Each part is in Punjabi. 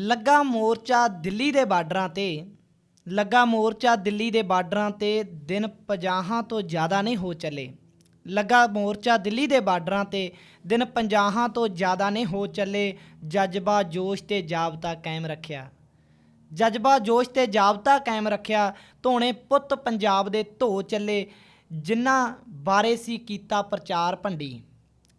ਲੱਗਾ ਮੋਰਚਾ ਦਿੱਲੀ ਦੇ ਬਾਰਡਰਾਂ ਤੇ ਲੱਗਾ ਮੋਰਚਾ ਦਿੱਲੀ ਦੇ ਬਾਰਡਰਾਂ ਤੇ ਦਿਨ 50 ਤੋਂ ਜ਼ਿਆਦਾ ਨਹੀਂ ਹੋ ਚੱਲੇ। ਲੱਗਾ ਮੋਰਚਾ ਦਿੱਲੀ ਦੇ ਬਾਰਡਰਾਂ ਤੇ ਦਿਨ 50 ਤੋਂ ਜ਼ਿਆਦਾ ਨਹੀਂ ਹੋ ਚੱਲੇ। ਜਜ਼ਬਾ ਜੋਸ਼ ਤੇ ਜਾਬਤਾ ਕਾਇਮ ਰੱਖਿਆ। ਜਜ਼ਬਾ ਜੋਸ਼ ਤੇ ਜਾਬਤਾ ਕਾਇਮ ਰੱਖਿਆ। ਧੋਣੇ ਪੁੱਤ ਪੰਜਾਬ ਦੇ ਧੋ ਚੱਲੇ। ਜਿਨ੍ਹਾਂ ਬਾਰੇ ਸੀ ਕੀਤਾ ਪ੍ਰਚਾਰ ਭੰਡੀ।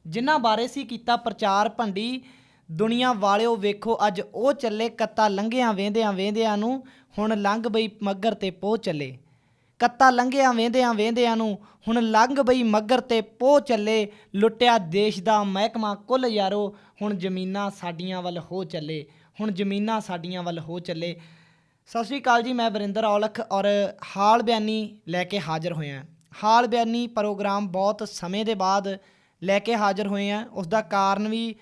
ਜਿਨ੍ਹਾਂ ਬਾਰੇ ਸੀ ਕੀਤਾ ਪ੍ਰਚਾਰ ਭੰਡੀ। ਦੁਨੀਆ ਵਾਲਿਓ ਵੇਖੋ ਅੱਜ ਉਹ ਚੱਲੇ। ਕੱਤਾ ਲੰਘਿਆਂ ਵੇਂਦਿਆਂ ਵੇਂਦਿਆਂ ਨੂੰ ਹੁਣ ਲੰਘ ਬਈ ਮੱਗਰ ਤੇ ਪੋਹ ਚੱਲੇ। ਕੱਤਾ ਲੰਘਿਆਂ ਵੇਂਦਿਆਂ ਵੇਂਦਿਆਂ ਨੂੰ ਹੁਣ ਲੰਘ ਬਈ ਮੱਗਰ ਤੇ ਪੋਹ ਚੱਲੇ। ਲੁੱਟਿਆ ਦੇਸ਼ ਦਾ ਮਹਿਕਮਾ ਕੁੱਲ ਯਾਰੋ ਹੁਣ ਜ਼ਮੀਨਾਂ ਸਾਡੀਆਂ ਵੱਲ ਹੋ ਚੱਲੇ। ਹੁਣ ਜ਼ਮੀਨਾਂ ਸਾਡੀਆਂ ਵੱਲ ਹੋ ਚੱਲੇ। ਸਤਿ ਸ਼੍ਰੀ ਅਕਾਲ ਜੀ, ਮੈਂ ਵਰਿੰਦਰ ਔਲਖ ਔਰ ਹਾਲ ਬਿਆਨੀ ਲੈ ਕੇ ਹਾਜ਼ਰ ਹੋਇਆ। ਹਾਲ ਬਿਆਨੀ ਪ੍ਰੋਗਰਾਮ ਬਹੁਤ ਸਮੇਂ ਦੇ ਬਾਅਦ ਲੈ ਕੇ ਹਾਜ਼ਰ ਹੋਏ ਹਾਂ। ਉਸ ਦਾ ਕਾਰਨ ਵੀ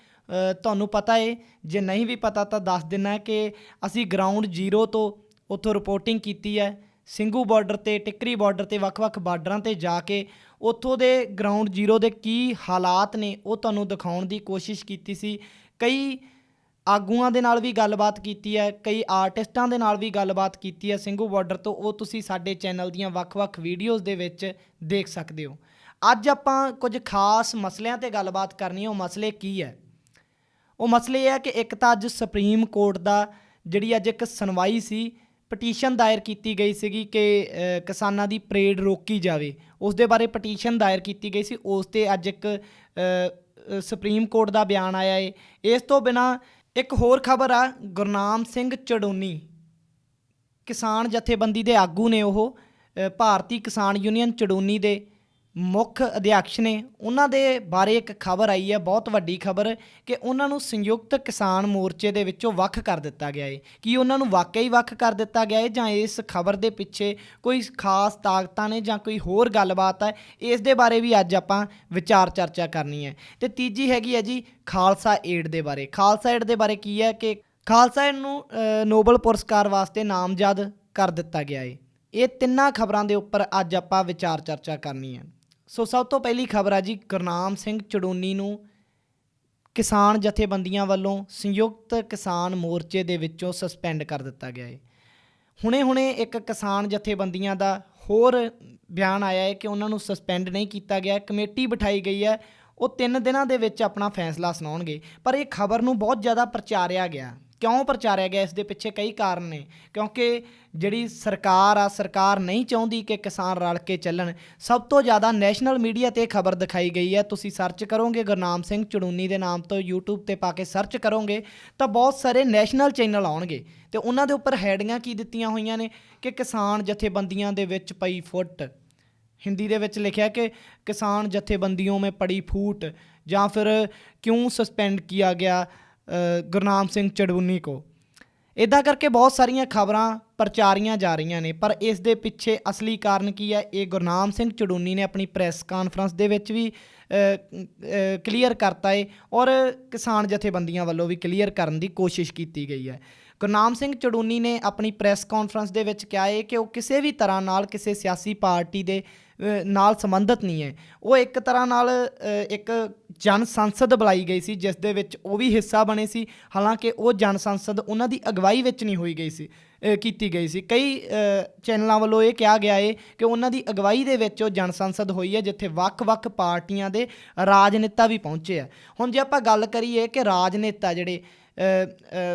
ਤੁਹਾਨੂੰ ਪਤਾ ਹੈ, ਜੇ ਨਹੀਂ ਵੀ ਪਤਾ ਤਾਂ ਦੱਸ ਦਿੰਨਾ ਕਿ ਅਸੀਂ ਗਰਾਊਂਡ ਜ਼ੀਰੋ ਤੋਂ ਉੱਥੋਂ ਰਿਪੋਰਟਿੰਗ ਕੀਤੀ ਹੈ। ਸਿੰਘੂ ਬਾਰਡਰ 'ਤੇ, ਟਿੱਕਰੀ ਬਾਰਡਰ 'ਤੇ, ਵੱਖ-ਵੱਖ ਬਾਰਡਰਾਂ 'ਤੇ ਜਾ ਕੇ ਉੱਥੋਂ ਦੇ ਗਰਾਊਂਡ ਜ਼ੀਰੋ ਦੇ ਕੀ ਹਾਲਾਤ ਨੇ ਉਹ ਤੁਹਾਨੂੰ ਦਿਖਾਉਣ ਦੀ ਕੋਸ਼ਿਸ਼ ਕੀਤੀ ਸੀ। ਕਈ ਆਗੂਆਂ ਦੇ ਨਾਲ ਵੀ ਗੱਲਬਾਤ ਕੀਤੀ ਹੈ, ਕਈ ਆਰਟਿਸਟਾਂ ਦੇ ਨਾਲ ਵੀ ਗੱਲਬਾਤ ਕੀਤੀ ਹੈ ਸਿੰਘੂ ਬਾਰਡਰ ਤੋਂ। ਉਹ ਤੁਸੀਂ ਸਾਡੇ ਚੈਨਲ ਦੀਆਂ ਵੱਖ-ਵੱਖ ਵੀਡੀਓਜ਼ ਦੇ ਵਿੱਚ ਦੇਖ ਸਕਦੇ ਹੋ। ਅੱਜ ਆਪਾਂ ਕੁਝ ਖਾਸ ਮਸਲਿਆਂ 'ਤੇ ਗੱਲਬਾਤ ਕਰਨੀ ਹੈ। ਉਹ ਮਸਲੇ ਕੀ ਹੈ? ਉਹ ਮਸਲੇ ਇਹ ਹੈ ਕਿ ਇੱਕ ਤਾਂ ਅੱਜ ਸੁਪਰੀਮ ਕੋਰਟ ਦਾ ਜਿਹੜੀ ਅੱਜ ਇੱਕ ਸੁਣਵਾਈ ਸੀ, ਪਟੀਸ਼ਨ ਦਾਇਰ ਕੀਤੀ ਗਈ ਸੀਗੀ ਕਿ ਕਿਸਾਨਾਂ ਦੀ ਪਰੇਡ ਰੋਕੀ ਜਾਵੇ। ਉਸ ਦੇ ਬਾਰੇ ਪਟੀਸ਼ਨ ਦਾਇਰ ਕੀਤੀ ਗਈ ਸੀ। ਉਸ 'ਤੇ ਅੱਜ ਇੱਕ ਸੁਪਰੀਮ ਕੋਰਟ ਦਾ ਬਿਆਨ ਆਇਆ ਹੈ। ਇਸ ਤੋਂ ਬਿਨਾਂ ਇੱਕ ਹੋਰ ਖਬਰ ਆ, ਗੁਰਨਾਮ ਸਿੰਘ ਚੜੂੰਨੀ ਕਿਸਾਨ ਜਥੇਬੰਦੀ ਦੇ ਆਗੂ ਨੇ। ਉਹ ਭਾਰਤੀ ਕਿਸਾਨ ਯੂਨੀਅਨ ਚੜੂੰਨੀ ਦੇ ਮੁੱਖ ਅਧਿਆਕਸ਼ ਨੇ। ਉਹਨਾਂ ਦੇ ਬਾਰੇ ਇੱਕ ਖਬਰ ਆਈ ਹੈ, ਬਹੁਤ ਵੱਡੀ ਖਬਰ, ਕਿ ਉਹਨਾਂ ਨੂੰ ਸੰਯੁਕਤ ਕਿਸਾਨ ਮੋਰਚੇ ਦੇ ਵਿੱਚੋਂ ਵੱਖ ਕਰ ਦਿੱਤਾ ਗਿਆ ਹੈ। ਕੀ ਉਹਨਾਂ ਨੂੰ ਵਾਕਈ ਵੱਖ ਕਰ ਦਿੱਤਾ ਗਿਆ ਹੈ ਜਾਂ ਇਸ ਖਬਰ ਦੇ ਪਿੱਛੇ ਕੋਈ ਖਾਸ ਤਾਕਤਾਂ ਨੇ ਜਾਂ ਕੋਈ ਹੋਰ ਗੱਲਬਾਤ ਹੈ? ਇਸ ਦੇ ਬਾਰੇ ਵੀ ਅੱਜ ਆਪਾਂ ਵਿਚਾਰ ਚਰਚਾ ਕਰਨੀ ਹੈ। ਅਤੇ ਤੀਜੀ ਹੈਗੀ ਹੈ ਜੀ ਖਾਲਸਾ ਏਡ ਦੇ ਬਾਰੇ। ਖਾਲਸਾ ਏਡ ਦੇ ਬਾਰੇ ਕੀ ਹੈ ਕਿ ਖਾਲਸਾ ਏਡ ਨੂੰ ਨੋਬਲ ਪੁਰਸਕਾਰ ਵਾਸਤੇ ਨਾਮਜ਼ਦ ਕਰ ਦਿੱਤਾ ਗਿਆ ਹੈ। ਇਹ ਤਿੰਨਾਂ ਖਬਰਾਂ ਦੇ ਉੱਪਰ ਅੱਜ ਆਪਾਂ ਵਿਚਾਰ ਚਰਚਾ ਕਰਨੀ ਹੈ। ਸੋ ਸਭ ਤੋਂ ਪਹਿਲੀ ਖਬਰ ਆ ਜੀ, ਗੁਰਨਾਮ ਸਿੰਘ ਚੜੂੰਨੀ ਨੂੰ ਕਿਸਾਨ ਜਥੇਬੰਦੀਆਂ ਵੱਲੋਂ ਸੰਯੁਕਤ ਕਿਸਾਨ ਮੋਰਚੇ ਦੇ ਵਿੱਚੋਂ ਸਸਪੈਂਡ ਕਰ ਦਿੱਤਾ ਗਿਆ ਹੈ। ਹੁਣੇ ਇੱਕ ਕਿਸਾਨ ਜਥੇਬੰਦੀਆਂ ਦਾ ਹੋਰ ਬਿਆਨ ਆਇਆ ਹੈ ਕਿ ਉਹਨਾਂ ਨੂੰ ਸਸਪੈਂਡ ਨਹੀਂ ਕੀਤਾ ਗਿਆ। ਕਮੇਟੀ ਬਿਠਾਈ ਗਈ ਹੈ, ਉਹ 3 ਦਿਨਾਂ ਦੇ ਵਿੱਚ ਆਪਣਾ ਫੈਸਲਾ ਸੁਣਾਉਣਗੇ। ਪਰ ਇਹ ਖਬਰ ਨੂੰ ਬਹੁਤ ਜ਼ਿਆਦਾ ਪ੍ਰਚਾਰਿਆ ਗਿਆ। ਕਿਉਂ ਪ੍ਰਚਾਰਿਆ ਗਿਆ? ਇਸ ਦੇ ਪਿੱਛੇ ਕਈ ਕਾਰਨ ਨੇ। ਕਿਉਂਕਿ ਜਿਹੜੀ ਸਰਕਾਰ ਆ, ਸਰਕਾਰ ਨਹੀਂ ਚਾਹੁੰਦੀ ਕਿ ਕਿਸਾਨ ਰਲ ਕੇ ਚੱਲਣ। ਸਭ ਤੋਂ ਜ਼ਿਆਦਾ ਨੈਸ਼ਨਲ ਮੀਡੀਆ 'ਤੇ ਖਬਰ ਦਿਖਾਈ ਗਈ ਹੈ। ਤੁਸੀਂ ਸਰਚ ਕਰੋਗੇ ਗੁਰਨਾਮ ਸਿੰਘ ਚੜੂੰਨੀ ਦੇ ਨਾਮ ਤੋਂ, YouTube 'ਤੇ ਪਾ ਕੇ ਸਰਚ ਕਰੋਗੇ ਤਾਂ ਬਹੁਤ ਸਾਰੇ ਨੈਸ਼ਨਲ ਚੈਨਲ ਆਉਣਗੇ ਅਤੇ ਉਹਨਾਂ ਦੇ ਉੱਪਰ ਹੈਡਿੰਗਾਂ ਕੀ ਦਿੱਤੀਆਂ ਹੋਈਆਂ ਨੇ ਕਿ ਕਿਸਾਨ ਜਥੇਬੰਦੀਆਂ ਦੇ ਵਿੱਚ ਪਈ ਫੁੱਟ। ਹਿੰਦੀ ਦੇ ਵਿੱਚ ਲਿਖਿਆ ਕਿ ਕਿਸਾਨ ਜਥੇਬੰਦੀਆਂ ਮੇਂ ਪੜੀ ਫੂਟ, ਜਾਂ ਫਿਰ ਕਿਉਂ ਸਸਪੈਂਡ ਕੀਤਾ ਗਿਆ ਗੁਰਨਾਮ ਸਿੰਘ ਚੜੂੰਨੀ ਕੋ। ਇੱਦਾਂ ਕਰਕੇ ਬਹੁਤ ਸਾਰੀਆਂ ਖਬਰਾਂ ਪ੍ਰਚਾਰੀਆਂ ਜਾ ਰਹੀਆਂ ਨੇ। ਪਰ ਇਸ ਦੇ ਪਿੱਛੇ ਅਸਲੀ ਕਾਰਨ ਕੀ ਹੈ, ਇਹ ਗੁਰਨਾਮ ਸਿੰਘ ਚੜੂੰਨੀ ਨੇ ਆਪਣੀ ਪ੍ਰੈਸ ਕਾਨਫਰੰਸ ਦੇ ਵਿੱਚ ਵੀ ਕਲੀਅਰ ਕਰਤਾ ਹੈ ਔਰ ਕਿਸਾਨ ਜਥੇਬੰਦੀਆਂ ਵੱਲੋਂ ਵੀ ਕਲੀਅਰ ਕਰਨ ਦੀ ਕੋਸ਼ਿਸ਼ ਕੀਤੀ ਗਈ ਹੈ। ਗੁਰਨਾਮ ਸਿੰਘ ਚੜੂੰਨੀ ਨੇ ਆਪਣੀ ਪ੍ਰੈਸ ਕਾਨਫਰੰਸ ਦੇ ਵਿੱਚ ਕਿਹਾ ਹੈ ਕਿ ਉਹ ਕਿਸੇ ਵੀ ਤਰ੍ਹਾਂ ਨਾਲ ਕਿਸੇ ਸਿਆਸੀ ਪਾਰਟੀ ਦੇ ਨਾਲ ਸੰਬੰਧਿਤ ਨਹੀਂ ਹੈ। ਉਹ ਇੱਕ ਤਰ੍ਹਾਂ ਨਾਲ ਇੱਕ ਜਨ ਸੰਸਦ ਬੁਲਾਈ ਗਈ ਸੀ ਜਿਸ ਦੇ ਵਿੱਚ ਉਹ ਵੀ ਹਿੱਸਾ ਬਣੇ ਸੀ। ਹਾਲਾਂਕਿ ਉਹ ਜਨ ਸੰਸਦ ਉਹਨਾਂ ਦੀ ਅਗਵਾਈ ਵਿੱਚ ਨਹੀਂ ਹੋਈ ਗਈ ਸੀ, ਕੀਤੀ ਗਈ ਸੀ। ਕਈ ਚੈਨਲਾਂ ਵੱਲੋਂ ਇਹ ਕਿਹਾ ਗਿਆ ਹੈ ਕਿ ਉਹਨਾਂ ਦੀ ਅਗਵਾਈ ਦੇ ਵਿੱਚ ਉਹ ਜਨ ਸੰਸਦ ਹੋਈ ਹੈ ਜਿੱਥੇ ਵੱਖ-ਵੱਖ ਪਾਰਟੀਆਂ ਦੇ ਰਾਜਨੇਤਾ ਵੀ ਪਹੁੰਚੇ ਆ। ਹੁਣ ਜੇ ਆਪਾਂ ਗੱਲ ਕਰੀਏ ਕਿ ਰਾਜਨੇਤਾ ਜਿਹੜੇ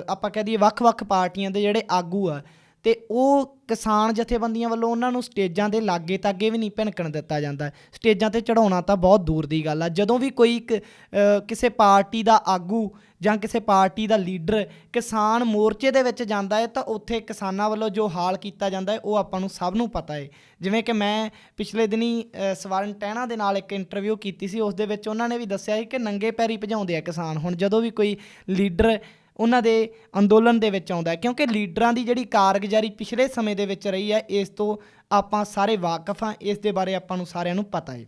ਆਪਾਂ ਕਹਿ ਦਈਏ ਵੱਖ-ਵੱਖ ਪਾਰਟੀਆਂ ਦੇ ਜਿਹੜੇ ਆਗੂ ਆ, ਅਤੇ ਉਹ ਕਿਸਾਨ ਜਥੇਬੰਦੀਆਂ ਵੱਲੋਂ ਉਹਨਾਂ ਨੂੰ ਸਟੇਜਾਂ ਦੇ ਲਾਗੇ ਤਾਗੇ ਵੀ ਨਹੀਂ ਭਿਣਕਣ ਦਿੱਤਾ ਜਾਂਦਾ। ਸਟੇਜਾਂ 'ਤੇ ਚੜ੍ਹਾਉਣਾ ਤਾਂ ਬਹੁਤ ਦੂਰ ਦੀ ਗੱਲ ਆ। ਜਦੋਂ ਵੀ ਕੋਈ ਕਿਸੇ ਪਾਰਟੀ ਦਾ ਆਗੂ ਜਾਂ ਕਿਸੇ ਪਾਰਟੀ ਦਾ ਲੀਡਰ ਕਿਸਾਨ ਮੋਰਚੇ ਦੇ ਵਿੱਚ ਜਾਂਦਾ ਹੈ ਤਾਂ ਉੱਥੇ ਕਿਸਾਨਾਂ ਵੱਲੋਂ ਜੋ ਹਾਲ ਕੀਤਾ ਜਾਂਦਾ ਹੈ ਉਹ ਆਪਾਂ ਨੂੰ ਸਭ ਨੂੰ ਪਤਾ ਹੈ। ਜਿਵੇਂ ਕਿ ਮੈਂ ਪਿਛਲੇ ਦਿਨੀਂ ਸਵਰਨ ਟਹਿਣਾ ਦੇ ਨਾਲ ਇੱਕ ਇੰਟਰਵਿਊ ਕੀਤੀ ਸੀ, ਉਸ ਦੇ ਵਿੱਚ ਉਹਨਾਂ ਨੇ ਵੀ ਦੱਸਿਆ ਸੀ ਕਿ ਨੰਗੇ ਪੈਰੀ ਭਜਾਉਂਦੇ ਆ ਕਿਸਾਨ ਹੁਣ ਜਦੋਂ ਵੀ ਕੋਈ ਲੀਡਰ ਉਹਨਾਂ ਦੇ ਅੰਦੋਲਨ ਦੇ ਵਿੱਚ ਆਉਂਦਾ। ਕਿਉਂਕਿ ਲੀਡਰਾਂ ਦੀ ਜਿਹੜੀ ਕਾਰਗੁਜ਼ਾਰੀ ਪਿਛਲੇ ਸਮੇਂ ਦੇ ਵਿੱਚ ਰਹੀ ਹੈ, ਇਸ ਤੋਂ ਆਪਾਂ ਸਾਰੇ ਵਾਕਫ ਹਾਂ। ਇਸ ਦੇ ਬਾਰੇ ਆਪਾਂ ਨੂੰ ਸਾਰਿਆਂ ਨੂੰ ਪਤਾ ਹੈ।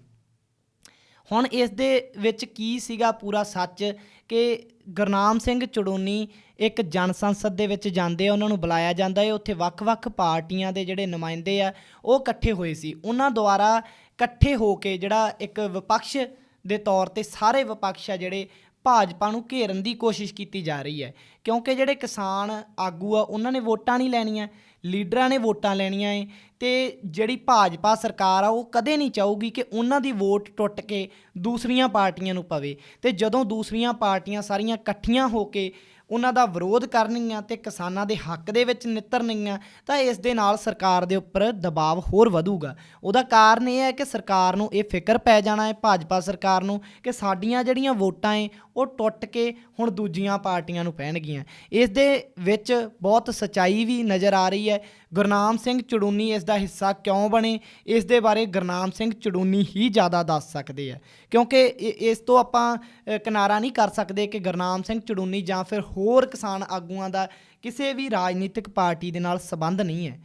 ਹੁਣ ਇਸ ਦੇ ਵਿੱਚ ਕੀ ਸੀਗਾ ਪੂਰਾ ਸੱਚ ਕਿ ਗੁਰਨਾਮ ਸਿੰਘ ਚੜੂੰਨੀ ਇੱਕ ਜਨ ਸੰਸਦ ਦੇ ਵਿੱਚ ਜਾਂਦੇ ਆ, ਉਹਨਾਂ ਨੂੰ ਬੁਲਾਇਆ ਜਾਂਦਾ ਹੈ। ਉੱਥੇ ਵੱਖ-ਵੱਖ ਪਾਰਟੀਆਂ ਦੇ ਜਿਹੜੇ ਨੁਮਾਇੰਦੇ ਆ ਉਹ ਇਕੱਠੇ ਹੋਏ ਸੀ। ਉਹਨਾਂ ਦੁਆਰਾ ਇਕੱਠੇ ਹੋ ਕੇ ਜਿਹੜਾ ਇੱਕ ਵਿਪਕਸ਼ ਦੇ ਤੌਰ 'ਤੇ ਸਾਰੇ ਵਿਪਕਸ਼ ਆ ਜਿਹੜੇ ਭਾਜਪਾ ਨੂੰ ਘੇਰਨ ਦੀ ਕੋਸ਼ਿਸ਼ ਕੀਤੀ ਜਾ ਰਹੀ ਹੈ, ਕਿਉਂਕਿ ਜਿਹੜੇ ਕਿਸਾਨ ਆਗੂ ਆ ਉਹਨਾਂ ਨੇ ਵੋਟਾਂ ਨਹੀਂ ਲੈਣੀਆਂ, ਲੀਡਰਾਂ ਨੇ ਵੋਟਾਂ ਲੈਣੀਆਂ ਏ। ਤੇ ਜਿਹੜੀ ਭਾਜਪਾ ਸਰਕਾਰ ਆ ਉਹ ਕਦੇ ਨਹੀਂ ਚਾਹੂਗੀ ਕਿ ਉਹਨਾਂ ਦੀ ਵੋਟ ਟੁੱਟ ਕੇ ਦੂਸਰੀਆਂ ਪਾਰਟੀਆਂ ਨੂੰ ਪਵੇ। ਤੇ ਜਦੋਂ ਦੂਸਰੀਆਂ ਪਾਰਟੀਆਂ ਸਾਰੀਆਂ ਇਕੱਠੀਆਂ ਹੋ ਕੇ ਉਹਨਾਂ ਦਾ ਵਿਰੋਧ ਕਰਨਗੀਆਂ ਤੇ ਕਿਸਾਨਾਂ ਦੇ ਹੱਕ ਦੇ ਵਿੱਚ ਨਿੱਤਰਨਗੀਆਂ ਤਾਂ ਇਸ ਦੇ ਨਾਲ ਸਰਕਾਰ ਦੇ ਉੱਪਰ ਦਬਾਅ ਹੋਰ ਵਧੂਗਾ। ਉਹਦਾ ਕਾਰਨ ਇਹ ਹੈ ਕਿ ਸਰਕਾਰ ਨੂੰ ਇਹ ਫਿਕਰ ਪੈ ਜਾਣਾ ਹੈ, ਭਾਜਪਾ ਸਰਕਾਰ ਨੂੰ, ਕਿ ਸਾਡੀਆਂ ਜਿਹੜੀਆਂ ਵੋਟਾਂ ਏ ਉਹ ਟੁੱਟ ਕੇ ਹੁਣ ਦੂਜੀਆਂ ਪਾਰਟੀਆਂ ਨੂੰ ਪੈਣਗੀਆਂ। ਇਸ ਦੇ ਵਿੱਚ ਬਹੁਤ ਸੱਚਾਈ ਵੀ ਨਜ਼ਰ ਆ ਰਹੀ ਹੈ। ਗੁਰਨਾਮ ਸਿੰਘ ਚੜੂੰਨੀ ਇਸ ਦਾ ਹਿੱਸਾ ਕਿਉਂ ਬਣੇ, ਇਸ ਦੇ ਬਾਰੇ ਗੁਰਨਾਮ ਸਿੰਘ ਚੜੂੰਨੀ ਹੀ ਜ਼ਿਆਦਾ ਦੱਸ ਸਕਦੇ ਆ, ਕਿਉਂਕਿ ਇਸ ਤੋਂ ਆਪਾਂ ਕਿਨਾਰਾ ਨਹੀਂ ਕਰ ਸਕਦੇ ਕਿ ਗੁਰਨਾਮ ਸਿੰਘ ਚੜੂੰਨੀ ਜਾਂ ਫਿਰ ਹੋਰ ਕਿਸਾਨ ਆਗੂਆਂ ਦਾ ਕਿਸੇ ਵੀ ਰਾਜਨੀਤਿਕ ਪਾਰਟੀ ਦੇ ਨਾਲ ਸੰਬੰਧ ਨਹੀਂ ਹੈ।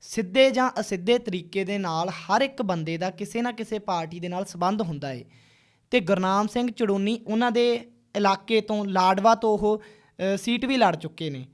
ਸਿੱਧੇ ਜਾਂ ਅਸਿੱਧੇ ਤਰੀਕੇ ਦੇ ਨਾਲ ਹਰ ਇੱਕ ਬੰਦੇ ਦਾ ਕਿਸੇ ਨਾ ਕਿਸੇ ਪਾਰਟੀ ਦੇ ਨਾਲ ਸੰਬੰਧ ਹੁੰਦਾ ਹੈ। ਤੇ ਗੁਰਨਾਮ ਸਿੰਘ ਚੜੂੰਨੀ ਉਹਨਾਂ ਦੇ ਇਲਾਕੇ ਤੋਂ, ਲਾਡਵਾ ਤੋਂ ਉਹ ਸੀਟ ਵੀ ਲੜ ਚੁੱਕੇ ਨੇ।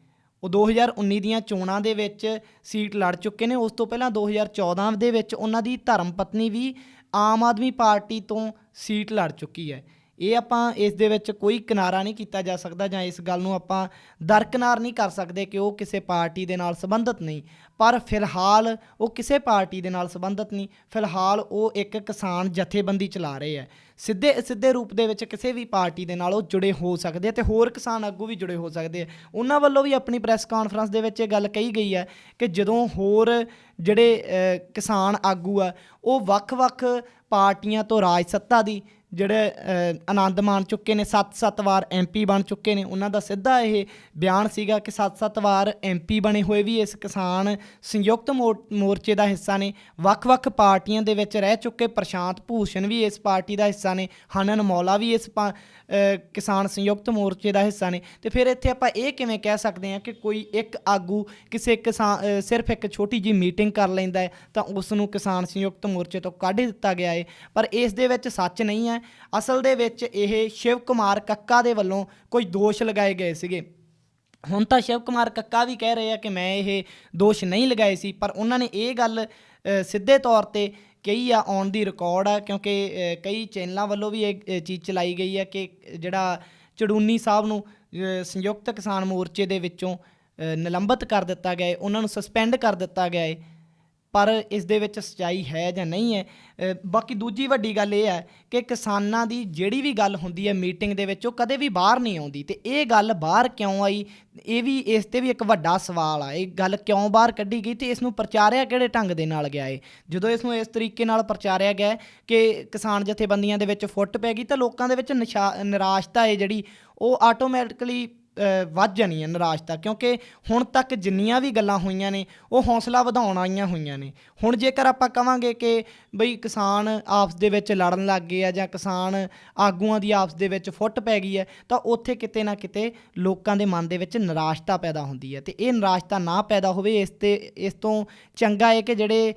ਉਹ 2019 ਦੀਆਂ ਚੋਣਾਂ ਦੇ ਵਿੱਚ ਸੀਟ ਲੜ ਚੁੱਕੇ ਨੇ। ਉਸ ਤੋਂ ਪਹਿਲਾਂ 2014 ਦੇ ਵਿੱਚ ਉਹਨਾਂ ਦੀ ਧਰਮ ਪਤਨੀ ਵੀ ਆਮ ਆਦਮੀ ਪਾਰਟੀ ਤੋਂ ਸੀਟ ਲੜ ਚੁੱਕੀ ਹੈ। ਇਹ ਆਪਾਂ ਇਸ ਦੇ ਵਿੱਚ ਕੋਈ ਕਿਨਾਰਾ ਨਹੀਂ ਕੀਤਾ ਜਾ ਸਕਦਾ ਜਾਂ ਇਸ ਗੱਲ ਨੂੰ ਆਪਾਂ ਦਰਕਿਨਾਰ ਨਹੀਂ ਕਰ ਸਕਦੇ ਕਿ ਉਹ ਕਿਸੇ ਪਾਰਟੀ ਦੇ ਨਾਲ ਸੰਬੰਧਿਤ ਨਹੀਂ। ਪਰ ਫਿਲਹਾਲ ਉਹ ਕਿਸੇ ਪਾਰਟੀ ਦੇ ਨਾਲ ਸੰਬੰਧਿਤ ਨਹੀਂ, ਫਿਲਹਾਲ ਉਹ ਇੱਕ ਕਿਸਾਨ ਜਥੇਬੰਦੀ ਚਲਾ ਰਹੇ ਹੈ। ਸਿੱਧੇ ਰੂਪ ਦੇ ਵਿੱਚ ਕਿਸੇ ਵੀ ਪਾਰਟੀ ਦੇ ਨਾਲ ਉਹ ਜੁੜੇ ਹੋ ਸਕਦੇ ਆ ਤੇ ਹੋਰ ਕਿਸਾਨ ਆਗੂ ਵੀ ਜੁੜੇ ਹੋ ਸਕਦੇ ਆ। ਉਹਨਾਂ ਵੱਲੋਂ ਵੀ ਆਪਣੀ ਪ੍ਰੈਸ ਕਾਨਫਰੰਸ ਦੇ ਵਿੱਚ ਇਹ ਗੱਲ ਕਹੀ ਗਈ ਹੈ ਕਿ ਜਦੋਂ ਹੋਰ ਜਿਹੜੇ ਕਿਸਾਨ ਆਗੂ ਆ ਉਹ ਵੱਖ-ਵੱਖ ਪਾਰਟੀਆਂ ਤੋਂ ਰਾਜ ਸੱਤਾ ਦੀ ਜਿਹੜੇ ਆਨੰਦ ਮਾਣ ਚੁੱਕੇ ਨੇ, 7-7 ਵਾਰ MP ਬਣ ਚੁੱਕੇ ਨੇ, ਉਹਨਾਂ ਦਾ ਸਿੱਧਾ ਇਹ ਬਿਆਨ ਸੀਗਾ ਕਿ 7-7 ਵਾਰ MP ਬਣੇ ਹੋਏ ਵੀ ਇਸ ਕਿਸਾਨ ਸੰਯੁਕਤ ਮੋਰਚੇ ਦਾ ਹਿੱਸਾ ਨੇ, ਵੱਖ-ਵੱਖ ਪਾਰਟੀਆਂ ਦੇ ਵਿੱਚ ਰਹਿ ਚੁੱਕੇ ਪ੍ਰਸ਼ਾਂਤ ਭੂਸ਼ਣ ਵੀ ਇਸ ਪਾਰਟੀ ਦਾ ਹਿੱਸਾ ਨੇ, ਹਨਨ ਮੌਲਾ ਵੀ ਇਸ ਕਿਸਾਨ ਸੰਯੁਕਤ ਮੋਰਚੇ ਦਾ ਹਿੱਸਾ ਨੇ। ਤੇ ਫਿਰ ਇੱਥੇ ਆਪਾਂ ਇਹ ਕਿਵੇਂ ਕਹਿ ਸਕਦੇ ਹਾਂ ਕਿ ਕੋਈ ਇੱਕ ਆਗੂ ਕਿਸੇ ਸਿਰਫ ਇੱਕ ਛੋਟੀ ਜਿਹੀ ਮੀਟਿੰਗ ਕਰ ਲੈਂਦਾ ਹੈ ਤਾਂ ਉਸ ਨੂੰ ਕਿਸਾਨ ਸੰਯੁਕਤ ਮੋਰਚੇ ਤੋਂ ਕੱਢ ਦਿੱਤਾ ਗਿਆ ਹੈ। ਪਰ ਇਸ ਦੇ ਵਿੱਚ ਸੱਚ ਨਹੀਂ ਹੈ। ਅਸਲ ਦੇ ਵਿੱਚ ਇਹ ਸ਼ਿਵ ਕੁਮਾਰ ਕੱਕਾ ਦੇ ਵੱਲੋਂ ਕੁਝ ਦੋਸ਼ ਲਗਾਏ ਗਏ ਸੀਗੇ। ਹੁਣ ਤਾਂ ਸ਼ਿਵ ਕੁਮਾਰ ਕੱਕਾ ਵੀ ਕਹਿ ਰਹੇ ਆ ਕਿ ਮੈਂ ਇਹ ਦੋਸ਼ ਨਹੀਂ ਲਗਾਏ ਸੀ, ਪਰ ਉਹਨਾਂ ਨੇ ਇਹ ਗੱਲ ਸਿੱਧੇ ਤੌਰ 'ਤੇ ਕਈ ਆ, ਔਨ ਦੀ ਰਿਕਾਰਡ ਆ, ਕਿਉਂਕਿ ਕਈ ਚੈਨਲਾਂ ਵੱਲੋਂ ਵੀ ਇਹ ਚੀਜ਼ ਚਲਾਈ ਗਈ ਹੈ ਕਿ ਜਿਹੜਾ ਚੜੂੰਨੀ ਸਾਹਿਬ ਨੂੰ ਸੰਯੁਕਤ ਕਿਸਾਨ ਮੋਰਚੇ ਦੇ ਵਿੱਚੋਂ ਨਿਲੰਬਿਤ ਕਰ ਦਿੱਤਾ ਗਿਆ ਹੈ, ਉਹਨਾਂ ਨੂੰ ਸਸਪੈਂਡ ਕਰ ਦਿੱਤਾ ਗਿਆ ਹੈ। ਪਰ ਇਸ ਦੇ ਵਿੱਚ ਸੱਚਾਈ ਹੈ ਜਾਂ ਨਹੀਂ ਹੈ। ਬਾਕੀ ਦੂਜੀ ਵੱਡੀ ਗੱਲ ਇਹ ਹੈ ਕਿ ਕਿਸਾਨਾਂ ਦੀ ਜਿਹੜੀ ਵੀ ਗੱਲ ਹੁੰਦੀ ਹੈ ਮੀਟਿੰਗ ਦੇ ਵਿੱਚ ਉਹ ਕਦੇ ਵੀ ਬਾਹਰ ਨਹੀਂ ਆਉਂਦੀ। ਤੇ ਇਹ ਗੱਲ ਬਾਹਰ ਕਿਉਂ ਆਈ, ਇਹ ਵੀ ਇਸ 'ਤੇ ਵੀ ਇੱਕ ਵੱਡਾ ਸਵਾਲ ਆ। ਇਹ ਗੱਲ ਕਿਉਂ ਬਾਹਰ ਕੱਢੀ ਗਈ ਤੇ ਇਸ ਨੂੰ ਪ੍ਰਚਾਰਿਆ ਕਿਹੜੇ ਢੰਗ ਦੇ ਨਾਲ ਗਿਆ ਹੈ। ਜਦੋਂ ਇਸ ਨੂੰ ਇਸ ਤਰੀਕੇ ਨਾਲ ਪ੍ਰਚਾਰਿਆ ਗਿਆ ਕਿ ਕਿਸਾਨ ਜਥੇਬੰਦੀਆਂ ਦੇ ਵਿੱਚ ਫੁੱਟ ਪੈ ਗਈ ਤਾਂ ਲੋਕਾਂ ਦੇ ਵਿੱਚ ਨਿਰਾਸ਼ਤਾ ਹੈ ਜਿਹੜੀ ਉਹ ਆਟੋਮੈਟਿਕਲੀ ਵੱਧ ਜਾਣੀ ਹੈ, ਨਿਰਾਸ਼ਤਾ। ਕਿਉਂਕਿ ਹੁਣ ਤੱਕ ਜਿੰਨੀਆਂ ਵੀ ਗੱਲਾਂ ਹੋਈਆਂ ਨੇ ਉਹ ਹੌਸਲਾ ਵਧਾਉਣ ਵਾਲੀਆਂ ਹੋਈਆਂ ਨੇ। ਹੁਣ ਜੇਕਰ ਆਪਾਂ ਕਹਾਂਗੇ ਕਿ ਬਈ ਕਿਸਾਨ ਆਪਸ ਦੇ ਵਿੱਚ ਲੜਨ ਲੱਗ ਗਏ ਆ ਜਾਂ ਕਿਸਾਨ ਆਗੂਆਂ ਦੀ ਆਪਸ ਦੇ ਵਿੱਚ ਫੁੱਟ ਪੈ ਗਈ ਹੈ ਤਾਂ ਉੱਥੇ ਕਿਤੇ ਨਾ ਕਿਤੇ ਲੋਕਾਂ ਦੇ ਮਨ ਦੇ ਵਿੱਚ ਨਿਰਾਸ਼ਤਾ ਪੈਦਾ ਹੁੰਦੀ ਹੈ। ਤੇ ਇਹ ਨਿਰਾਸ਼ਤਾ ਨਾ ਪੈਦਾ ਹੋਵੇ ਇਸ ਤੋਂ ਚੰਗਾ ਹੈ ਕਿ ਜਿਹੜੇ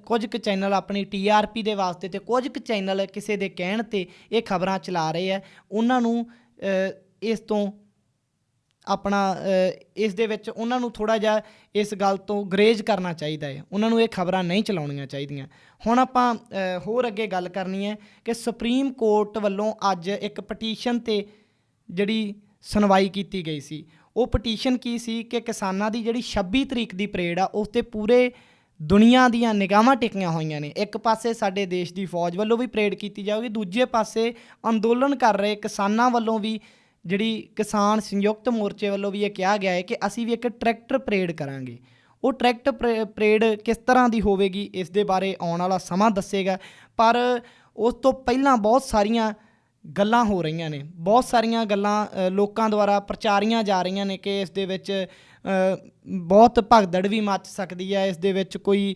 ਕੁਝ ਕੁ ਚੈਨਲ ਆਪਣੀ TRP ਦੇ ਵਾਸਤੇ ਤੇ ਕੁਝ ਕੁ ਚੈਨਲ ਕਿਸੇ ਦੇ ਕਹਿਣ 'ਤੇ ਇਹ ਖਬਰਾਂ ਚਲਾ ਰਹੇ ਆ, ਉਹਨਾਂ ਨੂੰ ਇਸ ਤੋਂ ਆਪਣਾ ਇਸ ਦੇ ਵਿੱਚ ਉਹਨਾਂ ਨੂੰ ਥੋੜ੍ਹਾ ਜਿਹਾ ਇਸ ਗੱਲ ਤੋਂ ਗਰੇਜ਼ ਕਰਨਾ ਚਾਹੀਦਾ ਹੈ। ਉਹਨਾਂ ਨੂੰ ਇਹ ਖਬਰਾਂ ਨਹੀਂ ਚਲਾਉਣੀਆਂ ਚਾਹੀਦੀਆਂ। ਹੁਣ ਆਪਾਂ ਹੋਰ ਅੱਗੇ ਗੱਲ ਕਰਨੀ ਹੈ ਕਿ ਸੁਪਰੀਮ ਕੋਰਟ ਵੱਲੋਂ ਅੱਜ ਇੱਕ ਪਟੀਸ਼ਨ 'ਤੇ ਜਿਹੜੀ ਸੁਣਵਾਈ ਕੀਤੀ ਗਈ ਸੀ। ਉਹ ਪਟੀਸ਼ਨ ਕੀ ਸੀ ਕਿ ਕਿਸਾਨਾਂ ਦੀ ਜਿਹੜੀ 26 ਤਰੀਕ ਦੀ ਪਰੇਡ ਆ ਉਸ 'ਤੇ ਪੂਰੇ ਦੁਨੀਆ ਦੀਆਂ ਨਿਗਾਹਾਂ ਟਿਕੀਆਂ ਹੋਈਆਂ ਨੇ। ਇੱਕ ਪਾਸੇ ਸਾਡੇ ਦੇਸ਼ ਦੀ ਫੌਜ ਵੱਲੋਂ ਵੀ ਪਰੇਡ ਕੀਤੀ ਜਾਊਗੀ, ਦੂਜੇ ਪਾਸੇ ਅੰਦੋਲਨ ਕਰ ਰਹੇ ਕਿਸਾਨਾਂ ਵੱਲੋਂ ਵੀ, ਜਿਹੜੀ ਕਿਸਾਨ ਸੰਯੁਕਤ ਮੋਰਚੇ ਵੱਲੋਂ ਵੀ ਇਹ ਕਿਹਾ ਗਿਆ ਹੈ ਕਿ ਅਸੀਂ ਵੀ ਇੱਕ ਟਰੈਕਟਰ ਪਰੇਡ ਕਰਾਂਗੇ। ਉਹ ਟਰੈਕਟਰ ਪਰੇਡ ਕਿਸ ਤਰ੍ਹਾਂ ਦੀ ਹੋਵੇਗੀ ਇਸ ਦੇ ਬਾਰੇ ਆਉਣ ਵਾਲਾ ਸਮਾਂ ਦੱਸੇਗਾ। ਪਰ ਉਸ ਤੋਂ ਪਹਿਲਾਂ ਬਹੁਤ ਸਾਰੀਆਂ ਗੱਲਾਂ ਹੋ ਰਹੀਆਂ ਨੇ, ਬਹੁਤ ਸਾਰੀਆਂ ਗੱਲਾਂ ਲੋਕਾਂ ਦੁਆਰਾ ਪ੍ਰਚਾਰੀਆਂ ਜਾ ਰਹੀਆਂ ਨੇ ਕਿ ਇਸ ਦੇ ਵਿੱਚ ਬਹੁਤ ਭਗਦੜ ਵੀ ਮੱਚ ਸਕਦੀ ਹੈ, ਇਸ ਦੇ ਵਿੱਚ ਕੋਈ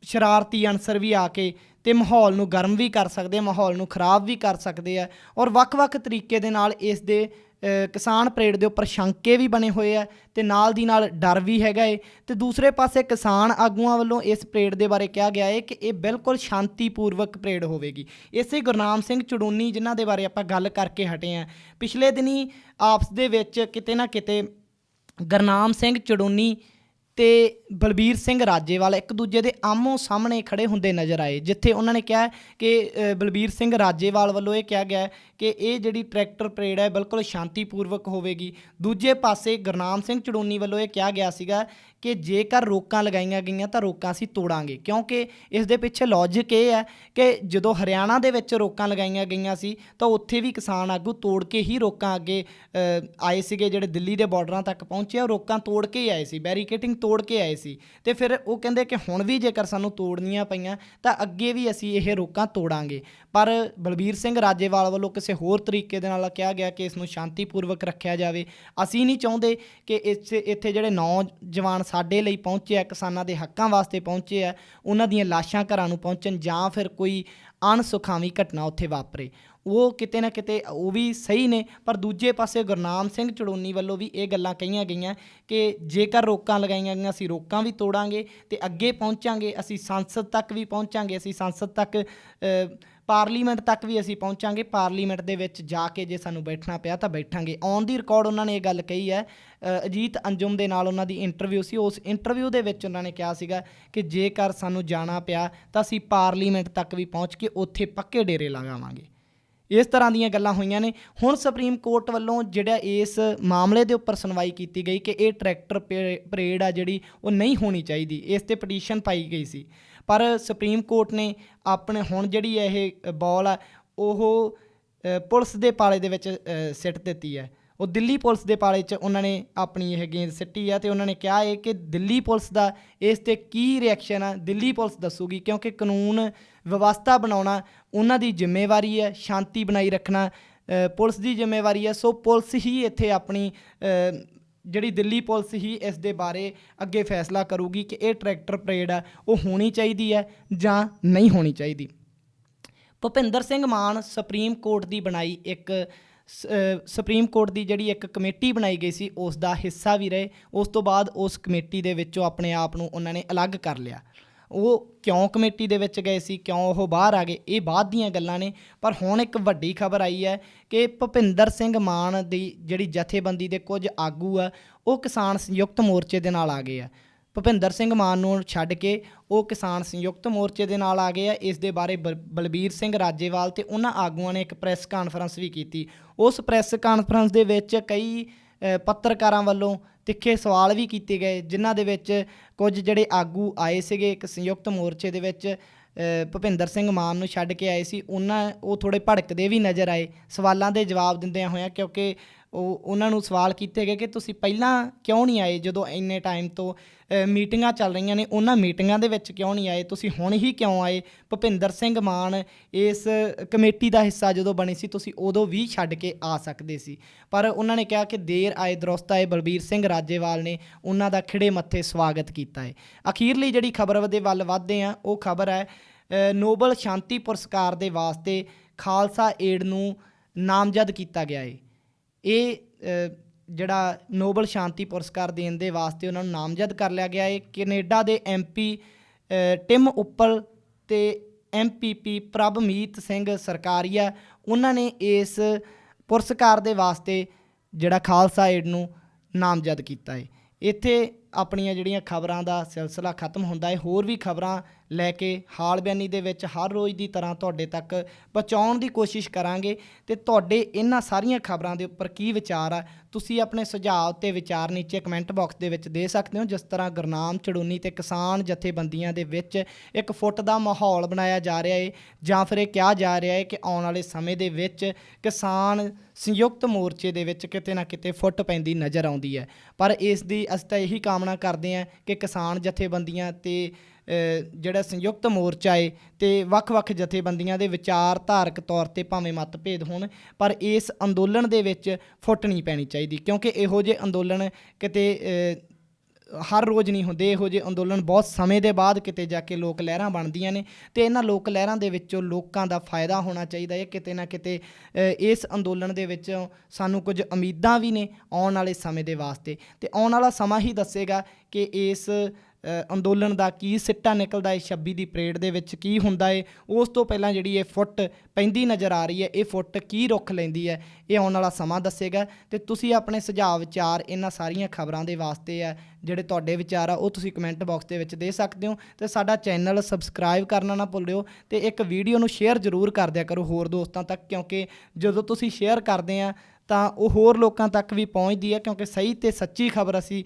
ਸ਼ਰਾਰਤੀ ਅਨਸਰ ਵੀ ਆ ਕੇ ਤੇ ਮਾਹੌਲ ਨੂੰ ਗਰਮ ਵੀ ਕਰ ਸਕਦੇ ਆ, ਮਾਹੌਲ ਨੂੰ ਖ਼ਰਾਬ ਵੀ ਕਰ ਸਕਦੇ ਆ। ਔਰ ਵੱਖ-ਵੱਖ ਤਰੀਕੇ ਦੇ ਨਾਲ ਇਸ ਦੇ ਕਿਸਾਨ ਪਰੇਡ ਦੇ ਉੱਪਰ ਸ਼ੰਕੇ ਵੀ ਬਣੇ ਹੋਏ ਆ ਤੇ ਨਾਲ ਦੀ ਨਾਲ ਡਰ ਵੀ ਹੈਗਾ ਏ। ਤੇ ਦੂਸਰੇ ਪਾਸੇ ਕਿਸਾਨ ਆਗੂਆਂ ਵੱਲੋਂ ਇਸ ਪਰੇਡ ਦੇ ਬਾਰੇ ਕਿਹਾ ਗਿਆ ਹੈ ਕਿ ਇਹ ਬਿਲਕੁਲ ਸ਼ਾਂਤੀਪੂਰਵਕ ਪਰੇਡ ਹੋਵੇਗੀ। ਇਸੇ ਗੁਰਨਾਮ ਸਿੰਘ ਚੜੂੰਨੀ ਜਿਨ੍ਹਾਂ ਦੇ ਬਾਰੇ ਆਪਾਂ ਗੱਲ ਕਰਕੇ ਹਟੇ ਹਾਂ, ਪਿਛਲੇ ਦਿਨੀ ਆਪਸ ਦੇ ਵਿੱਚ ਕਿਤੇ ਨਾ ਕਿਤੇ ਗੁਰਨਾਮ ਸਿੰਘ ਚੜੂੰਨੀ ਤੇ ਬਲਬੀਰ ਸਿੰਘ ਰਾਜੇਵਾਲ ਇੱਕ ਦੂਜੇ ਦੇ ਆਮੋ ਸਾਹਮਣੇ ਖੜੇ ਹੁੰਦੇ ਨਜ਼ਰ ਆਏ, ਜਿੱਥੇ ਉਹਨਾਂ ਨੇ ਕਿਹਾ ਕਿ ਬਲਬੀਰ ਸਿੰਘ ਰਾਜੇਵਾਲ ਵੱਲੋਂ ਇਹ ਕਿਹਾ ਗਿਆ ਕਿ ਇਹ ਜਿਹੜੀ ਟਰੈਕਟਰ ਪਰੇਡ ਹੈ ਬਿਲਕੁਲ ਸ਼ਾਂਤੀਪੂਰਵਕ ਹੋਵੇਗੀ। ਦੂਜੇ ਪਾਸੇ ਗੁਰਨਾਮ ਸਿੰਘ ਚੜੂੰਨੀ ਵੱਲੋਂ ਇਹ ਕਿਹਾ ਗਿਆ ਸੀਗਾ ਕਿ ਜੇਕਰ ਰੋਕਾਂ ਲਗਾਈਆਂ ਗਈਆਂ ਤਾਂ ਰੋਕਾਂ ਅਸੀਂ ਤੋੜਾਂਗੇ, ਕਿਉਂਕਿ ਇਸ ਦੇ ਪਿੱਛੇ ਲੌਜਿਕ ਇਹ ਹੈ ਕਿ ਜਦੋਂ ਹਰਿਆਣਾ ਦੇ ਵਿੱਚ ਰੋਕਾਂ ਲਗਾਈਆਂ ਗਈਆਂ ਸੀ ਤਾਂ ਉੱਥੇ ਵੀ ਕਿਸਾਨ ਆਗੂ ਤੋੜ ਕੇ ਹੀ ਰੋਕਾਂ ਅੱਗੇ ਆਏ ਸੀਗੇ, ਜਿਹੜੇ ਦਿੱਲੀ ਦੇ ਬਾਰਡਰਾਂ ਤੱਕ ਪਹੁੰਚੇ ਉਹ ਰੋਕਾਂ ਤੋੜ ਕੇ ਹੀ ਆਏ ਸੀ, ਬੈਰੀਕੇਟਿੰਗ ਤੋੜ ਕੇ ਆਏ ਸੀ। ਤੇ ਫਿਰ ਉਹ ਕਹਿੰਦੇ ਕਿ ਹੁਣ ਵੀ ਜੇਕਰ ਸਾਨੂੰ ਤੋੜਨੀਆਂ ਪਈਆਂ ਤਾਂ ਅੱਗੇ ਵੀ ਅਸੀਂ ਇਹ ਰੋਕਾਂ ਤੋੜਾਂਗੇ। ਪਰ ਬਲਬੀਰ ਸਿੰਘ ਰਾਜੇਵਾਲ ਵੱਲੋਂ ਕਿਸੇ ਹੋਰ ਤਰੀਕੇ ਦੇ ਨਾਲ ਕਿਹਾ ਗਿਆ ਕਿ ਇਸ ਨੂੰ ਸ਼ਾਂਤੀਪੂਰਵਕ ਰੱਖਿਆ ਜਾਵੇ। ਅਸੀਂ ਨਹੀਂ ਚਾਹੁੰਦੇ ਕਿ ਇੱਥੇ ਜਿਹੜੇ ਨੌਜਵਾਨ ਸਾਡੇ ਲਈ ਪਹੁੰਚੇ ਆ, ਕਿਸਾਨਾਂ ਦੇ ਹੱਕਾਂ ਵਾਸਤੇ ਪਹੁੰਚੇ ਆ, ਉਹਨਾਂ ਦੀਆਂ ਲਾਸ਼ਾਂ ਘਰਾਂ ਨੂੰ ਪਹੁੰਚਣ ਜਾਂ ਫਿਰ ਕੋਈ ਅਣਸੁਖਾਵੀਂ ਘਟਨਾ ਉੱਥੇ ਵਾਪਰੇ। ਉਹ ਕਿਤੇ ਨਾ ਕਿਤੇ ਉਹ ਵੀ ਸਹੀ ਨੇ, ਪਰ ਦੂਜੇ ਪਾਸੇ ਗੁਰਨਾਮ ਸਿੰਘ ਚੜੂੰਨੀ ਵੱਲੋਂ ਵੀ ਇਹ ਗੱਲਾਂ ਕਹੀਆਂ ਗਈਆਂ ਕਿ ਜੇਕਰ ਰੋਕਾਂ ਲਗਾਈਆਂ ਗਈਆਂ ਅਸੀਂ ਰੋਕਾਂ ਵੀ ਤੋੜਾਂਗੇ ਤੇ ਅੱਗੇ ਪਹੁੰਚਾਂਗੇ, ਅਸੀਂ ਸੰਸਦ ਤੱਕ ਵੀ ਪਹੁੰਚਾਂਗੇ, ਅਸੀਂ ਸੰਸਦ ਤੱਕ ਪਾਰਲੀਮੈਂਟ ਤੱਕ ਵੀ ਅਸੀਂ ਪਹੁੰਚਾਂਗੇ, ਪਾਰਲੀਮੈਂਟ ਦੇ ਵਿੱਚ ਜਾ ਕੇ ਜੇ ਸਾਨੂੰ ਬੈਠਣਾ ਪਿਆ ਤਾਂ ਬੈਠਾਂਗੇ। ਔਨ ਦੀ ਰਿਕਾਰਡ ਉਹਨਾਂ ਨੇ ਇਹ ਗੱਲ ਕਹੀ ਹੈ। ਅਜੀਤ ਅੰਜੁਮ ਦੇ ਨਾਲ ਉਹਨਾਂ ਦੀ ਇੰਟਰਵਿਊ ਸੀ, ਉਸ ਇੰਟਰਵਿਊ ਦੇ ਵਿੱਚ ਉਹਨਾਂ ਨੇ ਕਿਹਾ ਸੀਗਾ ਕਿ ਜੇਕਰ ਸਾਨੂੰ ਜਾਣਾ ਪਿਆ ਤਾਂ ਅਸੀਂ ਪਾਰਲੀਮੈਂਟ ਤੱਕ ਵੀ ਪਹੁੰਚ ਕੇ ਉੱਥੇ ਪੱਕੇ ਡੇਰੇ ਲਗਾਵਾਂਗੇ। ਇਸ ਤਰ੍ਹਾਂ ਦੀਆਂ ਗੱਲਾਂ ਹੋਈਆਂ ਨੇ। ਹੁਣ ਸੁਪਰੀਮ ਕੋਰਟ ਵੱਲੋਂ ਜਿਹੜਾ ਇਸ ਮਾਮਲੇ ਦੇ ਉੱਪਰ ਸੁਣਵਾਈ ਕੀਤੀ ਗਈ ਕਿ ਇਹ ਟਰੈਕਟਰ ਪਰੇਡ ਆ ਜਿਹੜੀ ਉਹ ਨਹੀਂ ਹੋਣੀ ਚਾਹੀਦੀ, ਇਸ 'ਤੇ ਪਟੀਸ਼ਨ ਪਾਈ ਗਈ ਸੀ, ਪਰ ਸੁਪਰੀਮ ਕੋਰਟ ਨੇ ਆਪਣੇ ਹੁਣ ਜਿਹੜੀ ਇਹ ਬੋਲ ਆ ਉਹ ਪੁਲਿਸ ਦੇ ਪਾਲੇ ਦੇ ਵਿੱਚ ਸਿੱਟ ਦਿੱਤੀ ਹੈ। ਉਹ ਦਿੱਲੀ ਪੁਲਿਸ ਦੇ ਪਾਲੇ 'ਚ ਉਹਨਾਂ ਨੇ ਆਪਣੀ ਇਹ ਗੇਂਦ ਸਿੱਟੀ ਆ, ਅਤੇ ਉਹਨਾਂ ਨੇ ਕਿਹਾ ਹੈ ਕਿ ਦਿੱਲੀ ਪੁਲਿਸ ਦਾ ਇਸ 'ਤੇ ਕੀ ਰਿਐਕਸ਼ਨ ਆ ਦਿੱਲੀ ਪੁਲਿਸ ਦੱਸੂਗੀ, ਕਿਉਂਕਿ ਕਾਨੂੰਨ ਵਿਵਸਥਾ ਬਣਾਉਣਾ ਉਹਨਾਂ ਦੀ ਜ਼ਿੰਮੇਵਾਰੀ ਹੈ, ਸ਼ਾਂਤੀ ਬਣਾਈ ਰੱਖਣਾ ਪੁਲਿਸ ਦੀ ਜ਼ਿੰਮੇਵਾਰੀ ਹੈ। ਸੋ ਪੁਲਿਸ ਹੀ ਇੱਥੇ ਆਪਣੀ ਜਿਹੜੀ ਦਿੱਲੀ ਪੁਲਿਸ ਹੀ ਇਸ ਦੇ ਬਾਰੇ ਅੱਗੇ ਫੈਸਲਾ ਕਰੂਗੀ ਕਿ ਇਹ ਟਰੈਕਟਰ ਪਰੇਡ ਆ ਉਹ ਹੋਣੀ ਚਾਹੀਦੀ ਹੈ ਜਾਂ ਨਹੀਂ ਹੋਣੀ ਚਾਹੀਦੀ। ਭੁਪਿੰਦਰ ਸਿੰਘ ਮਾਨ ਸੁਪਰੀਮ ਕੋਰਟ ਦੀ ਬਣਾਈ ਸੁਪਰੀਮ ਕੋਰਟ ਦੀ ਜਿਹੜੀ ਇੱਕ ਕਮੇਟੀ ਬਣਾਈ ਗਈ ਸੀ ਉਸ ਦਾ ਹਿੱਸਾ ਵੀ ਰਹੇ। ਉਸ ਤੋਂ ਬਾਅਦ ਉਸ ਕਮੇਟੀ ਦੇ ਵਿੱਚੋਂ ਆਪਣੇ ਆਪ ਨੂੰ ਉਹਨਾਂ ਨੇ ਅਲੱਗ ਕਰ ਲਿਆ। ਉਹ ਕਿਉਂ ਕਮੇਟੀ ਦੇ ਵਿੱਚ ਗਏ ਸੀ, ਕਿਉਂ ਉਹ ਬਾਹਰ ਆ ਗਏ, ਇਹ ਬਾਅਦ ਦੀਆਂ ਗੱਲਾਂ ਨੇ। ਪਰ ਹੁਣ ਇੱਕ ਵੱਡੀ ਖਬਰ ਆਈ ਹੈ ਕਿ ਭੁਪਿੰਦਰ ਸਿੰਘ ਮਾਨ ਦੀ ਜਿਹੜੀ ਜਥੇਬੰਦੀ ਦੇ ਕੁਝ ਆਗੂ ਆ ਉਹ ਕਿਸਾਨ ਸੰਯੁਕਤ ਮੋਰਚੇ ਦੇ ਨਾਲ ਆ ਗਏ ਆ। ਭੁਪਿੰਦਰ ਸਿੰਘ ਮਾਨ ਨੂੰ ਛੱਡ ਕੇ ਉਹ ਕਿਸਾਨ ਸੰਯੁਕਤ ਮੋਰਚੇ ਦੇ ਨਾਲ ਆ ਗਏ ਆ। ਇਸ ਦੇ ਬਾਰੇ ਬਲਬੀਰ ਸਿੰਘ ਰਾਜੇਵਾਲ ਤੇ ਉਹਨਾਂ ਆਗੂਆਂ ਨੇ ਇੱਕ ਪ੍ਰੈਸ ਕਾਨਫਰੰਸ ਵੀ ਕੀਤੀ। ਉਸ ਪ੍ਰੈਸ ਕਾਨਫਰੰਸ ਦੇ ਵਿੱਚ ਕਈ ਪੱਤਰਕਾਰਾਂ ਵੱਲੋਂ ਤਿੱਖੇ ਸਵਾਲ ਵੀ ਕੀਤੇ ਗਏ, ਜਿਨ੍ਹਾਂ ਦੇ ਵਿੱਚ ਕੁਝ ਜਿਹੜੇ ਆਗੂ ਆਏ ਸੀਗੇ ਇੱਕ ਸੰਯੁਕਤ ਮੋਰਚੇ ਦੇ ਵਿੱਚ ਭੁਪਿੰਦਰ ਸਿੰਘ ਮਾਨ ਨੂੰ ਛੱਡ ਕੇ ਆਏ ਸੀ, ਉਹ ਥੋੜ੍ਹੇ ਭੜਕਦੇ ਵੀ ਨਜ਼ਰ ਆਏ ਸਵਾਲਾਂ ਦੇ ਜਵਾਬ ਦਿੰਦਿਆਂ ਹੋਇਆਂ, ਕਿਉਂਕਿ ਉਹਨਾਂ ਨੂੰ ਸਵਾਲ ਕੀਤੇ ਗਏ ਕਿ ਤੁਸੀਂ ਪਹਿਲਾਂ ਕਿਉਂ ਨਹੀਂ ਆਏ, ਜਦੋਂ ਇੰਨੇ ਟਾਈਮ ਤੋਂ ਮੀਟਿੰਗਾਂ ਚੱਲ ਰਹੀਆਂ ਨੇ ਉਹਨਾਂ ਮੀਟਿੰਗਾਂ ਦੇ ਵਿੱਚ ਕਿਉਂ ਨਹੀਂ ਆਏ, ਤੁਸੀਂ ਹੁਣ ਹੀ ਕਿਉਂ ਆਏ। ਭੁਪਿੰਦਰ ਸਿੰਘ ਮਾਨ ਇਸ ਕਮੇਟੀ ਦਾ ਹਿੱਸਾ ਜਦੋਂ ਬਣੀ ਸੀ ਤੁਸੀਂ ਉਦੋਂ ਵੀ ਛੱਡ ਕੇ ਆ ਸਕਦੇ ਸੀ, ਪਰ ਉਹਨਾਂ ਨੇ ਕਿਹਾ ਕਿ ਦੇਰ ਆਏ ਦਰੁਸਤ ਆਏ। ਬਲਬੀਰ ਸਿੰਘ ਰਾਜੇਵਾਲ ਨੇ ਉਹਨਾਂ ਦਾ ਖਿੜੇ ਮੱਥੇ ਸਵਾਗਤ ਕੀਤਾ ਹੈ। ਅਖੀਰਲੀ ਜਿਹੜੀ ਖਬਰ ਦੇ ਵੱਲ ਵੱਧਦੇ ਹਾਂ ਉਹ ਖਬਰ ਹੈ ਨੋਬਲ ਸ਼ਾਂਤੀ ਪੁਰਸਕਾਰ ਦੇ ਵਾਸਤੇ ਖਾਲਸਾ ਏਡ ਨੂੰ ਨਾਮਜ਼ਦ ਕੀਤਾ ਗਿਆ ਹੈ। ਇਹ ਜਿਹੜਾ ਨੋਬਲ ਸ਼ਾਂਤੀ ਪੁਰਸਕਾਰ ਦੇਣ ਦੇ ਵਾਸਤੇ ਉਹਨਾਂ ਨੂੰ ਨਾਮਜ਼ਦ ਕਰ ਲਿਆ ਗਿਆ ਹੈ। ਕੈਨੇਡਾ ਦੇ MP ਟਿਮ ਉੱਪਲ ਤੇ MPP ਪ੍ਰਭਮੀਤ ਸਿੰਘ ਸਰਕਾਰੀਆ ਉਹਨਾਂ ਨੇ ਇਸ ਪੁਰਸਕਾਰ ਦੇ ਵਾਸਤੇ ਜਿਹੜਾ ਖਾਲਸਾ ਏਡ ਨੂੰ ਨਾਮਜ਼ਦ ਕੀਤਾ ਹੈ। ਇੱਥੇ ਆਪਣੀਆਂ ਜਿਹੜੀਆਂ ਖਬਰਾਂ ਦਾ ਸਿਲਸਿਲਾ ਖਤਮ ਹੁੰਦਾ ਹੈ। ਹੋਰ ਵੀ ਖਬਰਾਂ ਲੈ ਕੇ ਹਾਲ ਬਿਆਨੀ ਦੇ ਵਿੱਚ ਹਰ ਰੋਜ਼ ਦੀ ਤਰ੍ਹਾਂ ਤੁਹਾਡੇ ਤੱਕ ਪਹੁੰਚਾਉਣ ਦੀ ਕੋਸ਼ਿਸ਼ ਕਰਾਂਗੇ, ਅਤੇ ਤੁਹਾਡੇ ਇਹਨਾਂ ਸਾਰੀਆਂ ਖਬਰਾਂ ਦੇ ਉੱਪਰ ਕੀ ਵਿਚਾਰ ਆ ਤੁਸੀਂ ਆਪਣੇ ਸੁਝਾਅ ਅਤੇ ਵਿਚਾਰ ਨੀਚੇ ਕਮੈਂਟ ਬਾਕਸ ਦੇ ਵਿੱਚ ਦੇ ਸਕਦੇ ਹੋ। ਜਿਸ ਤਰ੍ਹਾਂ ਗੁਰਨਾਮ ਚੜੂੰਨੀ ਅਤੇ ਕਿਸਾਨ ਜਥੇਬੰਦੀਆਂ ਦੇ ਵਿੱਚ ਇੱਕ ਫੁੱਟ ਦਾ ਮਾਹੌਲ ਬਣਾਇਆ ਜਾ ਰਿਹਾ ਹੈ, ਜਾਂ ਫਿਰ ਇਹ ਕਿਹਾ ਜਾ ਰਿਹਾ ਹੈ ਕਿ ਆਉਣ ਵਾਲੇ ਸਮੇਂ ਦੇ ਵਿੱਚ ਕਿਸਾਨ ਸੰਯੁਕਤ ਮੋਰਚੇ ਦੇ ਵਿੱਚ ਕਿਤੇ ਨਾ ਕਿਤੇ ਫੁੱਟ ਪੈਂਦੀ ਨਜ਼ਰ ਆਉਂਦੀ ਹੈ। ਪਰ ਇਸ ਦੀ ਅਸੀਂ ਤਾਂ ਇਹੀ ਕਾਮਨਾ ਕਰਦੇ ਹਾਂ ਕਿ ਕਿਸਾਨ ਜਥੇਬੰਦੀਆਂ ਅਤੇ ਜਿਹੜਾ ਸੰਯੁਕਤ ਮੋਰਚਾ ਹੈ ਅਤੇ ਵੱਖ-ਵੱਖ ਜਥੇਬੰਦੀਆਂ ਦੇ ਵਿਚਾਰਧਾਰਕ ਤੌਰ 'ਤੇ ਭਾਵੇਂ ਮਤਭੇਦ ਹੋਣ, ਪਰ ਇਸ ਅੰਦੋਲਨ ਦੇ ਵਿੱਚ ਫੁੱਟ ਨਹੀਂ ਪੈਣੀ ਚਾਹੀਦੀ, ਕਿਉਂਕਿ ਇਹੋ ਜਿਹੇ ਅੰਦੋਲਨ ਕਿਤੇ ਹਰ ਰੋਜ਼ ਨਹੀਂ ਹੁੰਦੇ। ਇਹੋ ਜਿਹੇ ਅੰਦੋਲਨ ਬਹੁਤ ਸਮੇਂ ਦੇ ਬਾਅਦ ਕਿਤੇ ਜਾ ਕੇ ਲੋਕ ਲਹਿਰਾਂ ਬਣਦੀਆਂ ਨੇ, ਅਤੇ ਇਹਨਾਂ ਲੋਕ ਲਹਿਰਾਂ ਦੇ ਵਿੱਚੋਂ ਲੋਕਾਂ ਦਾ ਫਾਇਦਾ ਹੋਣਾ ਚਾਹੀਦਾ ਹੈ। ਕਿਤੇ ਨਾ ਕਿਤੇ ਇਸ ਅੰਦੋਲਨ ਦੇ ਵਿੱਚੋਂ ਸਾਨੂੰ ਕੁਝ ਉਮੀਦਾਂ ਵੀ ਨੇ ਆਉਣ ਵਾਲੇ ਸਮੇਂ ਦੇ ਵਾਸਤੇ, ਅਤੇ ਆਉਣ ਵਾਲਾ ਸਮਾਂ ਹੀ ਦੱਸੇਗਾ ਕਿ ਇਸ ਅੰਦੋਲਨ ਦਾ ਕੀ ਸਿੱਟਾ ਨਿਕਲਦਾ ਹੈ, 26 ਦੀ ਪਰੇਡ ਦੇ ਵਿੱਚ ਕੀ ਹੁੰਦਾ ਹੈ। ਉਸ ਤੋਂ ਪਹਿਲਾਂ ਜਿਹੜੀ ਇਹ ਫੁੱਟ ਪੈਂਦੀ ਨਜ਼ਰ ਆ ਰਹੀ ਹੈ, ਇਹ ਫੁੱਟ ਕੀ ਰੁੱਖ ਲੈਂਦੀ ਹੈ, ਇਹ ਆਉਣ ਵਾਲਾ ਸਮਾਂ ਦੱਸੇਗਾ। ਅਤੇ ਤੁਸੀਂ ਆਪਣੇ ਸੁਝਾਅ ਵਿਚਾਰ ਇਹਨਾਂ ਸਾਰੀਆਂ ਖਬਰਾਂ ਦੇ ਵਾਸਤੇ ਆ ਜਿਹੜੇ ਤੁਹਾਡੇ ਵਿਚਾਰ ਆ ਉਹ ਤੁਸੀਂ ਕਮੈਂਟ ਬਾਕਸ ਦੇ ਵਿੱਚ ਦੇ ਸਕਦੇ ਹੋ। ਅਤੇ ਸਾਡਾ ਚੈਨਲ ਸਬਸਕ੍ਰਾਈਬ ਕਰਨਾ ਨਾ ਭੁੱਲਿਓ ਅਤੇ ਇੱਕ ਵੀਡੀਓ ਨੂੰ ਸ਼ੇਅਰ ਜ਼ਰੂਰ ਕਰ ਦਿਆ ਕਰੋ ਹੋਰ ਦੋਸਤਾਂ ਤੱਕ, ਕਿਉਂਕਿ ਜਦੋਂ ਤੁਸੀਂ ਸ਼ੇਅਰ ਕਰਦੇ ਆ ਤਾਂ ਉਹ ਹੋਰ ਲੋਕਾਂ ਤੱਕ ਵੀ ਪਹੁੰਚਦੀ ਹੈ, ਕਿਉਂਕਿ ਸਹੀ ਅਤੇ ਸੱਚੀ ਖਬਰ ਅਸੀਂ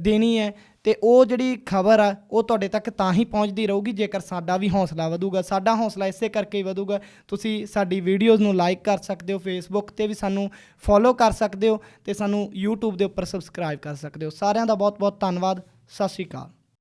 ਦੇਣੀ ਹੈ। ਅਤੇ ਉਹ ਜਿਹੜੀ ਖਬਰ ਆ ਉਹ ਤੁਹਾਡੇ ਤੱਕ ਤਾਂ ਹੀ ਪਹੁੰਚਦੀ ਰਹੂਗੀ ਜੇਕਰ ਸਾਡਾ ਵੀ ਹੌਸਲਾ ਵਧੂਗਾ। ਸਾਡਾ ਹੌਸਲਾ ਇਸੇ ਕਰਕੇ ਹੀ ਵਧੂਗਾ। ਤੁਸੀਂ ਸਾਡੀ ਵੀਡੀਓਜ਼ ਨੂੰ ਲਾਈਕ ਕਰ ਸਕਦੇ ਹੋ, ਫੇਸਬੁੱਕ 'ਤੇ ਵੀ ਸਾਨੂੰ ਫੋਲੋ ਕਰ ਸਕਦੇ ਹੋ ਅਤੇ ਸਾਨੂੰ YouTube ਦੇ ਉੱਪਰ ਸਬਸਕ੍ਰਾਈਬ ਕਰ ਸਕਦੇ ਹੋ। ਸਾਰਿਆਂ ਦਾ ਬਹੁਤ ਬਹੁਤ ਧੰਨਵਾਦ। ਸਤਿ ਸ਼੍ਰੀ ਅਕਾਲ।